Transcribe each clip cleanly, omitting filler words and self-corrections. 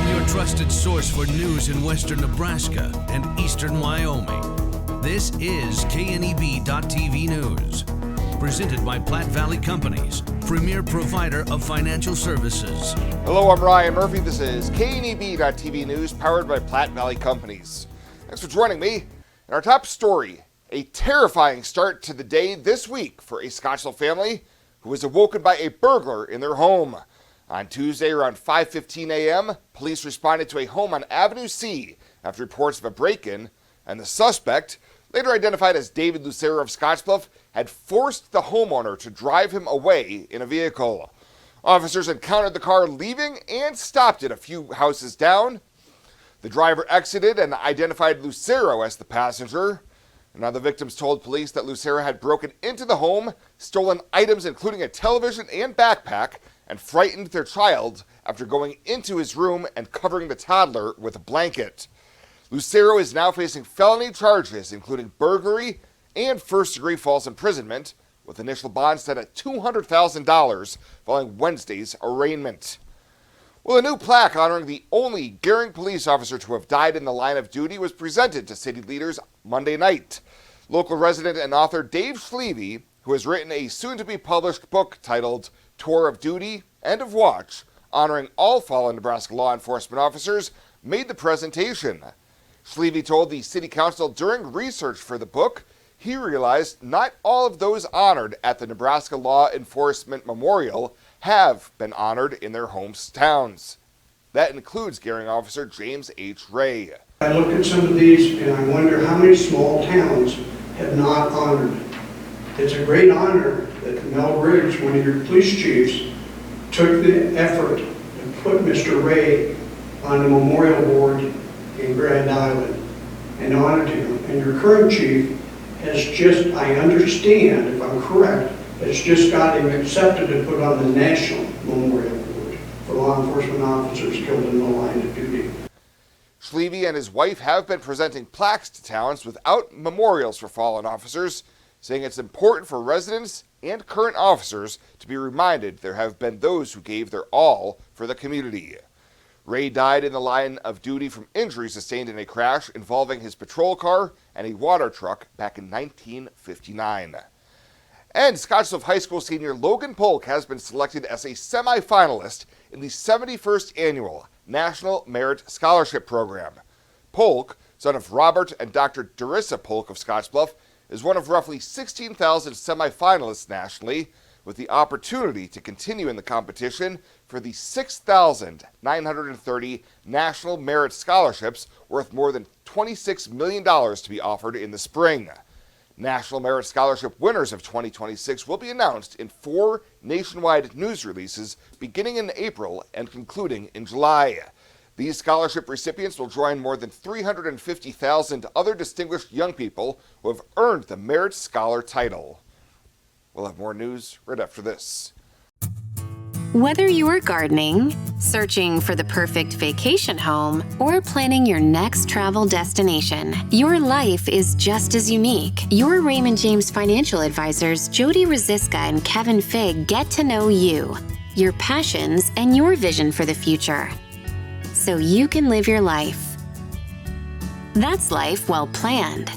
Your trusted source for news in western Nebraska and eastern Wyoming. This is KNEB.TV News. Presented by Platte Valley Companies, premier provider of financial services. Hello, I'm Ryan Murphy. This is KNEB.TV News, powered by Platte Valley Companies. Thanks for joining me. In our top story, a terrifying start to the day this week for a Scottsville family who was awoken by a burglar in their home. On Tuesday around 5:15 a.m., police responded to a home on Avenue C after reports of a break-in, and the suspect, later identified as David Lucero of Scottsbluff, had forced the homeowner to drive him away in a vehicle. Officers encountered the car leaving and stopped it a few houses down. The driver exited and identified Lucero as the passenger. Now the victims told police that Lucero had broken into the home, stolen items including a television and backpack, and frightened their child after going into his room and covering the toddler with a blanket. Lucero is now facing felony charges, including burglary and first-degree false imprisonment, with initial bond set at $200,000 following Wednesday's arraignment. Well, a new plaque honoring the only Gering police officer to have died in the line of duty was presented to city leaders Monday night. Local resident and author Dave Schleve, who has written a soon-to-be-published book titled Tour of Duty, End of Watch, honoring all fallen Nebraska law enforcement officers, made the presentation. Schleve told the city council during research for the book he realized not all of those honored at the Nebraska Law Enforcement Memorial have been honored in their hometowns. That includes Gering officer James H. Ray. I look at some of these and I wonder how many small towns have not honored. It's a great honor that Mel Briggs, one of your police chiefs, took the effort to put Mr. Ray on the memorial board in Grand Island and honored him. And your current chief has just, I understand, if I'm correct, has just got him accepted to put on the National Memorial Board for law enforcement officers killed in the line of duty. Schleve and his wife have been presenting plaques to towns without memorials for fallen officers, saying it's important for residents and current officers to be reminded there have been those who gave their all for the community. Ray died in the line of duty from injuries sustained in a crash involving his patrol car and a water truck back in 1959. And Scottsbluff High School senior Logan Polk has been selected as a semifinalist in the 71st Annual National Merit Scholarship Program. Polk, son of Robert and Dr. Darissa Polk of Scottsbluff, is one of roughly 16,000 semifinalists nationally, with the opportunity to continue in the competition for the 6,930 National Merit Scholarships worth more than $26 million to be offered in the spring. National Merit Scholarship winners of 2026 will be announced in 4 nationwide news releases beginning in April and concluding in July. These scholarship recipients will join more than 350,000 other distinguished young people who have earned the Merit Scholar title. We'll have more news right after this. Whether you're gardening, searching for the perfect vacation home, or planning your next travel destination, your life is just as unique. Your Raymond James financial advisors, Jody Rosiska and Kevin Figg, get to know you, your passions, and your vision for the future, so you can live your life. That's life well planned.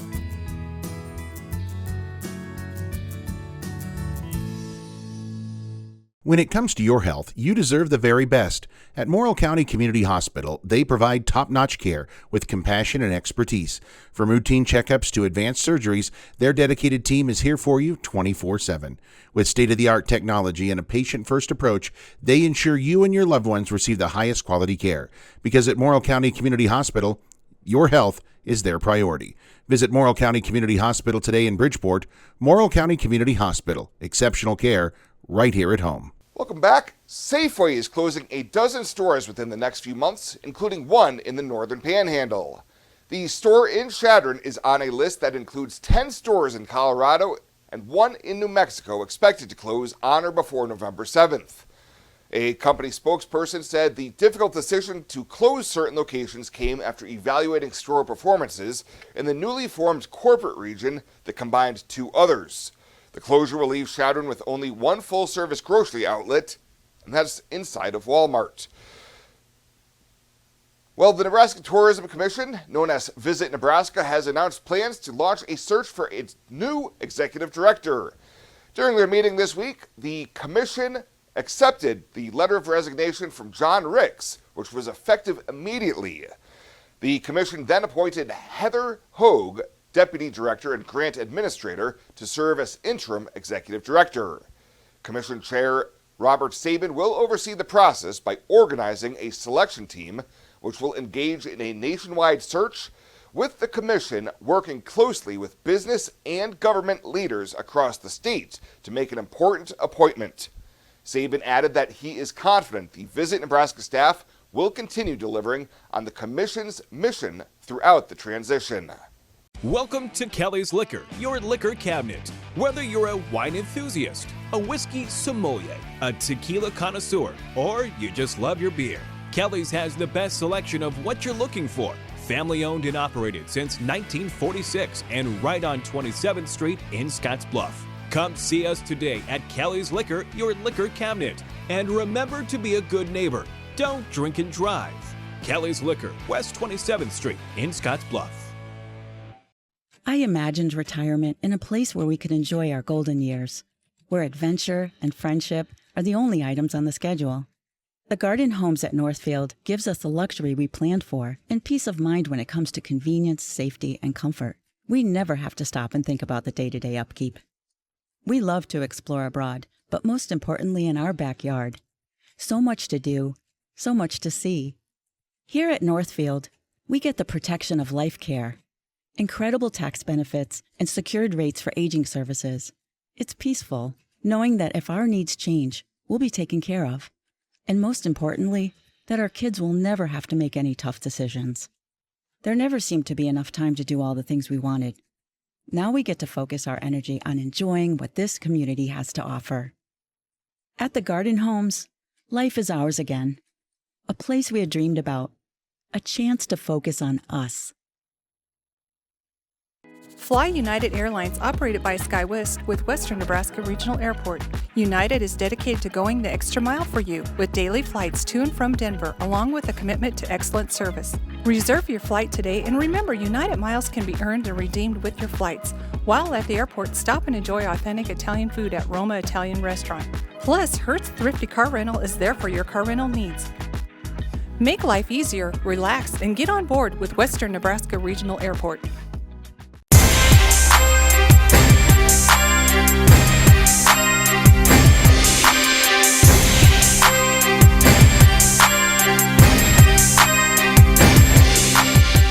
When it comes to your health, you deserve the very best. At Morrill County Community Hospital, they provide top-notch care with compassion and expertise. From routine checkups to advanced surgeries, their dedicated team is here for you 24/7. With state-of-the-art technology and a patient-first approach, they ensure you and your loved ones receive the highest quality care. Because at Morrill County Community Hospital, your health is their priority. Visit Morrill County Community Hospital today in Bridgeport. Morrill County Community Hospital. Exceptional care right here at home. Welcome back. Safeway is closing a dozen stores within the next few months, including one in the Northern Panhandle. The store in Chadron is on a list that includes 10 stores in Colorado and one in New Mexico expected to close on or before November 7th. A company spokesperson said the difficult decision to close certain locations came after evaluating store performances in the newly formed corporate region that combined 2 others. The closure will leave Chadron with only one full-service grocery outlet, and that's inside of Walmart. Well, the Nebraska Tourism Commission, known as Visit Nebraska, has announced plans to launch a search for its new executive director. During their meeting this week, the commission accepted the letter of resignation from John Ricks, which was effective immediately. The commission then appointed Heather Hogue, Deputy Director and Grant Administrator, to serve as interim executive director. Commission Chair Robert Sabin will oversee the process by organizing a selection team, which will engage in a nationwide search, with the commission working closely with business and government leaders across the state to make an important appointment. Sabin added that he is confident the Visit Nebraska staff will continue delivering on the commission's mission throughout the transition. Welcome to Kelly's Liquor, your liquor cabinet. Whether you're a wine enthusiast, a whiskey sommelier, a tequila connoisseur, or you just love your beer, Kelly's has the best selection of what you're looking for. Family owned and operated since 1946 and right on 27th Street in Scottsbluff. Come see us today at Kelly's Liquor, your liquor cabinet. And remember to be a good neighbor. Don't drink and drive. Kelly's Liquor, West 27th Street in Scottsbluff. I imagined retirement in a place where we could enjoy our golden years, where adventure and friendship are the only items on the schedule. The Garden Homes at Northfield gives us the luxury we planned for and peace of mind when it comes to convenience, safety, and comfort. We never have to stop and think about the day-to-day upkeep. We love to explore abroad, but most importantly in our backyard. So much to do, so much to see. Here at Northfield, we get the protection of life care, incredible tax benefits, and secured rates for aging services. It's peaceful, knowing that if our needs change, we'll be taken care of. And most importantly, that our kids will never have to make any tough decisions. There never seemed to be enough time to do all the things we wanted. Now we get to focus our energy on enjoying what this community has to offer. At the Garden Homes, life is ours again. A place we had dreamed about. A chance to focus on us. Fly United Airlines, operated by SkyWest with Western Nebraska Regional Airport. United is dedicated to going the extra mile for you with daily flights to and from Denver, along with a commitment to excellent service. Reserve your flight today, and remember, United miles can be earned and redeemed with your flights. While at the airport, stop and enjoy authentic Italian food at Roma Italian Restaurant. Plus, Hertz Thrifty Car Rental is there for your car rental needs. Make life easier, relax, and get on board with Western Nebraska Regional Airport.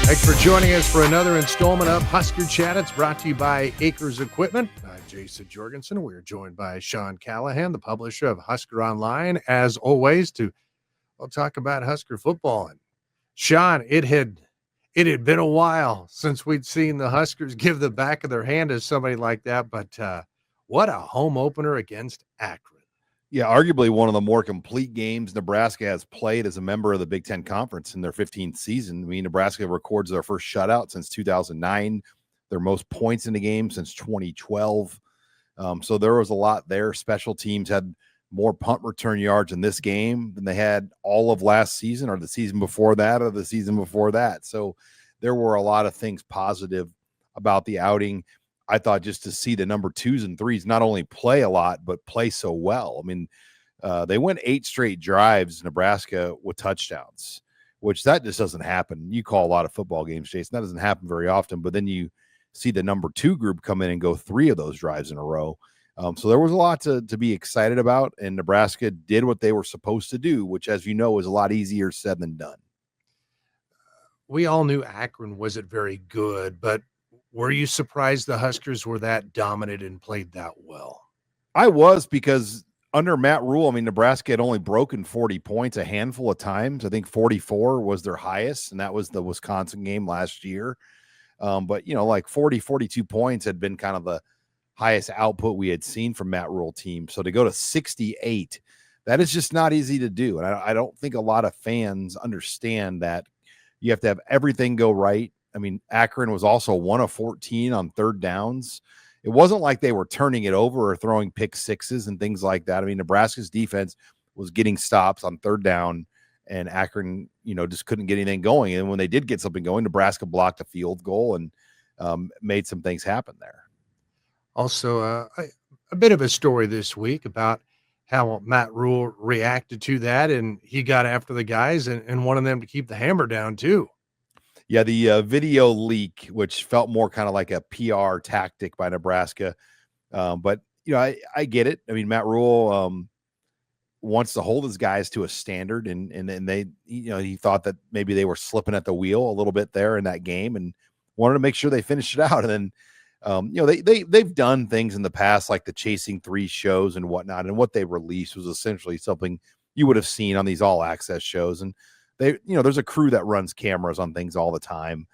Thanks for joining us for another installment of Husker Chat. It's brought to you by Acres Equipment. I'm Jason Jorgensen. We're joined by Sean Callahan, the publisher of Husker Online, as always, to talk about Husker football. And Sean, it had been a while since we'd seen the Huskers give the back of their hand to somebody like that, but what a home opener against Akron. Yeah, arguably one of the more complete games Nebraska has played as a member of the Big Ten Conference in their 15th season. I mean, Nebraska records their first shutout since 2009, their most points in the game since 2012. So there was a lot there. Special teams had more punt return yards in this game than they had all of last season or the season before that or the season before that. So there were a lot of things positive about the outing. I thought just to see the number 2s and 3s not only play a lot, but play so well. I mean, they went 8 straight drives, Nebraska, with touchdowns, which that just doesn't happen. You call a lot of football games, Jason. That doesn't happen very often. But then you see the number 2 group come in and go 3 of those drives in a row. So there was a lot to be excited about, and Nebraska did what they were supposed to do, which, as you know, is a lot easier said than done. We all knew Akron wasn't very good, but were you surprised the Huskers were that dominant and played that well? I was, because under Matt Rule, I mean, Nebraska had only broken 40 points a handful of times. I think 44 was their highest, and that was the Wisconsin game last year. But, you know, like 40, 42 points had been kind of the highest output we had seen from Matt Rule team. So to go to 68, that is just not easy to do. And I don't think a lot of fans understand that you have to have everything go right. I mean, Akron was also 1 of 14 on third downs. It wasn't like they were turning it over or throwing pick sixes and things like that. I mean, Nebraska's defense was getting stops on third down and Akron, just couldn't get anything going. And when they did get something going, Nebraska blocked a field goal and made some things happen there. Also, a bit of a story this week about how Matt Rule reacted to that, and he got after the guys and wanted them to keep the hammer down too. Yeah, the video leak, which felt more kind of like a PR tactic by Nebraska. But, I get it. I mean, Matt Rule wants to hold his guys to a standard, and they, he thought that maybe they were slipping at the wheel a little bit there in that game and wanted to make sure they finished it out. And then, they've done things in the past, like the Chasing Three shows and whatnot. And what they released was essentially something you would have seen on these all access shows. And there's a crew that runs cameras on things all the time.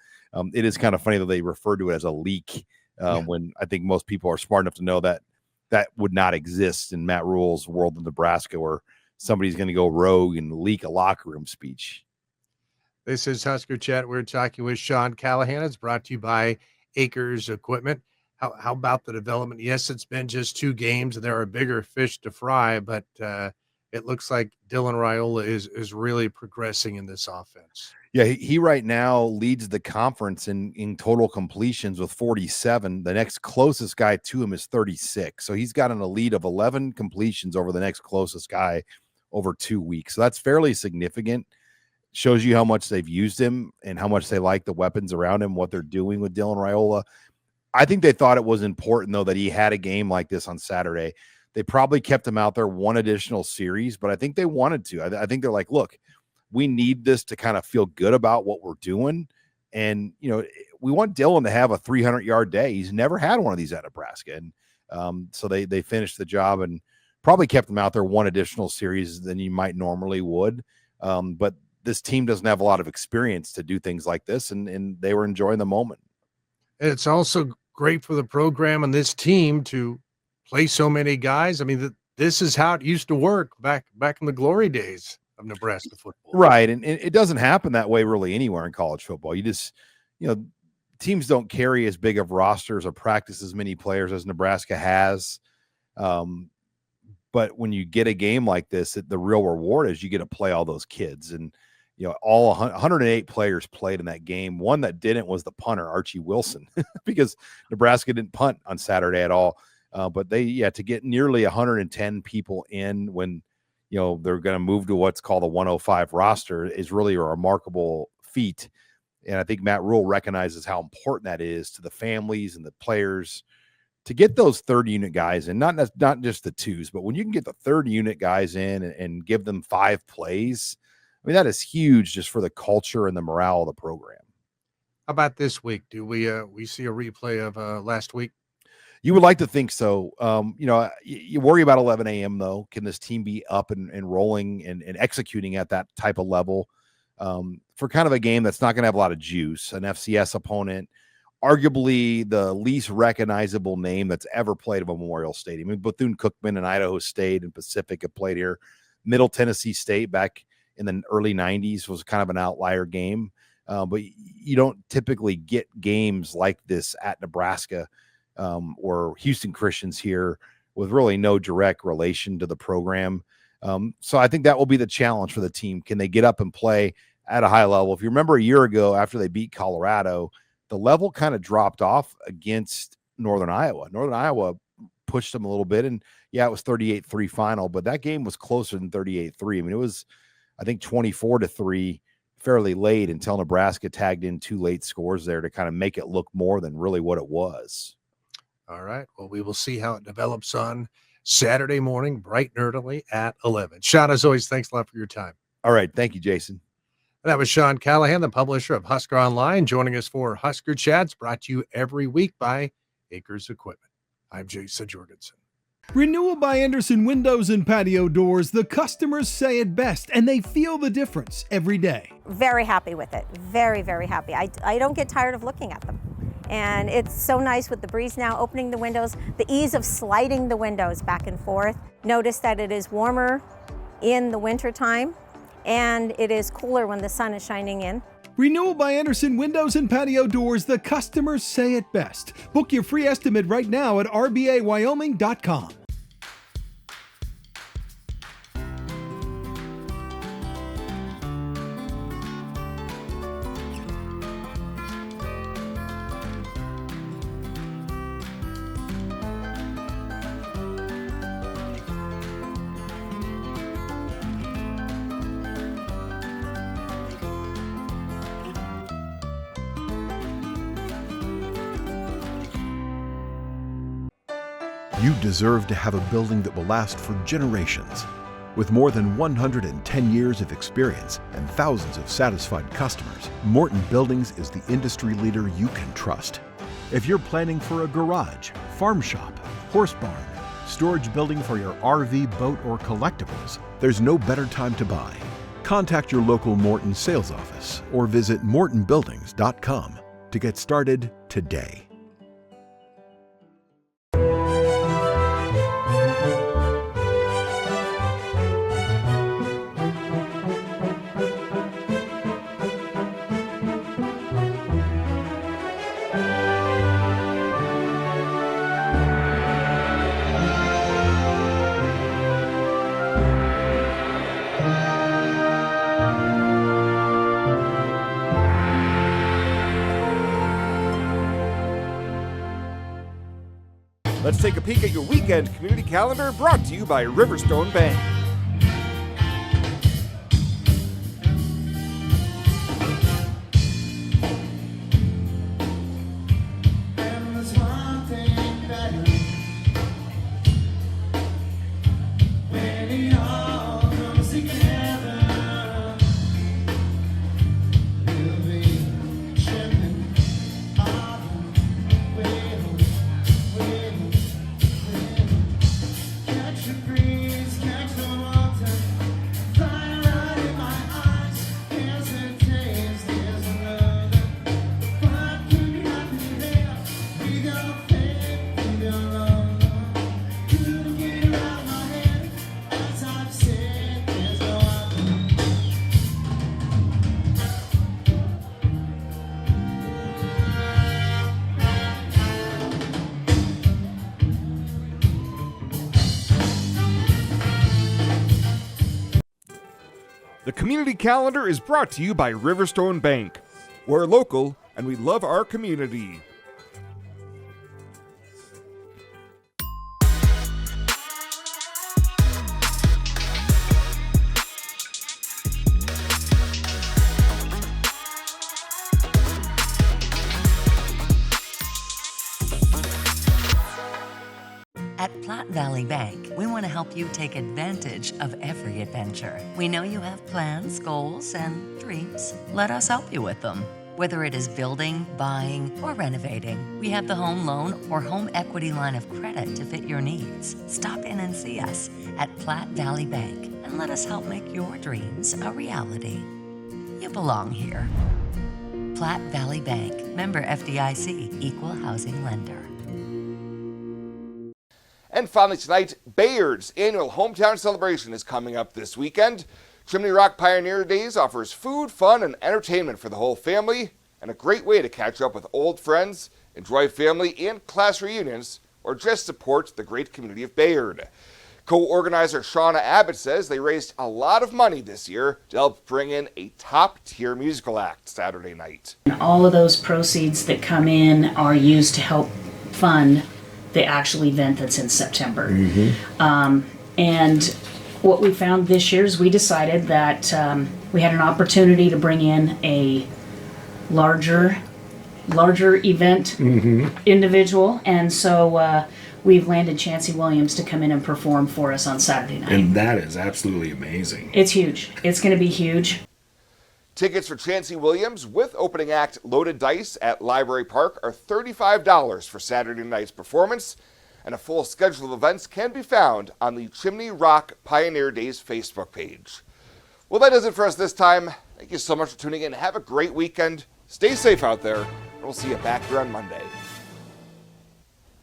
It is kind of funny that they refer to it as a leak when I think most people are smart enough to know that would not exist in Matt Rule's world of Nebraska, where somebody's going to go rogue and leak a locker room speech. This is Husker Chat. We're talking with Sean Callahan. It's brought to you by Acres Equipment. How about the development? Yes, it's been just 2 games and there are bigger fish to fry, but it looks like Dylan Raiola is really progressing in this offense. Yeah, he right now leads the conference in total completions with 47. The next closest guy to him is 36. So he's got an elite of 11 completions over the next closest guy over 2 weeks. So that's fairly significant. Shows you how much they've used him and how much they like the weapons around him, what they're doing with Dylan Raiola. I think they thought it was important, though, that he had a game like this on Saturday. They probably kept him out there one additional series, but I think they wanted to. I think they're like, look, we need this to kind of feel good about what we're doing. And, we want Dylan to have a 300-yard day. He's never had one of these at Nebraska. And so they finished the job and probably kept him out there one additional series than you might normally would. But this team doesn't have a lot of experience to do things like this, and they were enjoying the moment. It's also great for the program and this team to play so many guys. I mean, this is how it used to work back in the glory days of Nebraska football. Right. And it doesn't happen that way really anywhere in college football. You just, teams don't carry as big of rosters or practice as many players as Nebraska has. But when you get a game like this, the real reward is you get to play all those kids. And, all 108 players played in that game. One that didn't was the punter, Archie Wilson, because Nebraska didn't punt on Saturday at all. But to get nearly 110 people in when, they're going to move to what's called a 105 roster is really a remarkable feat. And I think Matt Rule recognizes how important that is to the families and the players to get those third unit guys in, not just the twos, but when you can get the third unit guys in and give them 5 plays, I mean, that is huge just for the culture and the morale of the program. How about this week? Do we see a replay of last week? You would like to think so. You worry about 11 a.m. though. Can this team be up and rolling and executing at that type of level for kind of a game that's not going to have a lot of juice? An FCS opponent, arguably the least recognizable name that's ever played at Memorial Stadium. I mean, Bethune-Cookman and Idaho State and Pacific have played here. Middle Tennessee State back in the early 90s was kind of an outlier game. But you don't typically get games like this at Nebraska or Houston Christians here with really no direct relation to the program. So I think that will be the challenge for the team. Can they get up and play at a high level? If you remember a year ago after they beat Colorado, the level kind of dropped off against Northern Iowa. Northern Iowa pushed them a little bit, and it was 38-3 final, but that game was closer than 38-3. I mean, it was, I think, 24-3 fairly late until Nebraska tagged in 2 late scores there to kind of make it look more than really what it was. All right. Well, we will see how it develops on Saturday morning, bright and early at 11. Sean, as always, thanks a lot for your time. All right. Thank you, Jason. That was Sean Callahan, the publisher of Husker Online, joining us for Husker Chats, brought to you every week by Acres Equipment. I'm Jason Jorgensen. Renewal by Andersen Windows and Patio Doors. The customers say it best, and they feel the difference every day. Very happy with it. Very, very happy. I don't get tired of looking at them. And it's so nice with the breeze now, opening the windows, the ease of sliding the windows back and forth. Notice that it is warmer in the winter time, and it is cooler when the sun is shining in. Renewal by Andersen Windows and Patio Doors. The customers say it best. Book your free estimate right now at rbawyoming.com. You deserve to have a building that will last for generations. With more than 110 years of experience and thousands of satisfied customers, Morton Buildings is the industry leader you can trust. If you're planning for a garage, farm shop, horse barn, storage building for your RV, boat, or collectibles, there's no better time to buy. Contact your local Morton sales office or visit mortonbuildings.com to get started today. Let's take a peek at your weekend community calendar, brought to you by Riverstone Bank. The community calendar is brought to you by Riverstone Bank. We're local and we love our community. At Platte Valley Bank, we want to help you take advantage of every adventure. We know you have plans, goals, and dreams. Let us help you with them. Whether it is building, buying, or renovating, we have the home loan or home equity line of credit to fit your needs. Stop in and see us at Platte Valley Bank and let us help make your dreams a reality. You belong here. Platte Valley Bank, member FDIC, equal housing lender. And finally tonight, Bayard's annual hometown celebration is coming up this weekend. Chimney Rock Pioneer Days offers food, fun, and entertainment for the whole family, and a great way to catch up with old friends, enjoy family and class reunions, or just support the great community of Bayard. Co-organizer Shauna Abbott says they raised a lot of money this year to help bring in a top-tier musical act Saturday night. All of those proceeds that come in are used to help fund the actual event that's in September. And what we found this year is we decided that we had an opportunity to bring in a larger event individual, and so we've landed Chancey Williams to come in and perform for us on Saturday night. And that is absolutely amazing. It's huge. It's going to be huge. Tickets for Chancey Williams with opening act Loaded Dice at Library Park are $35 for Saturday night's performance, and a full schedule of events can be found on the Chimney Rock Pioneer Days Facebook page. Well, that does it for us this time. Thank you so much for tuning in. Have a great weekend. Stay safe out there, and we'll see you back here on Monday.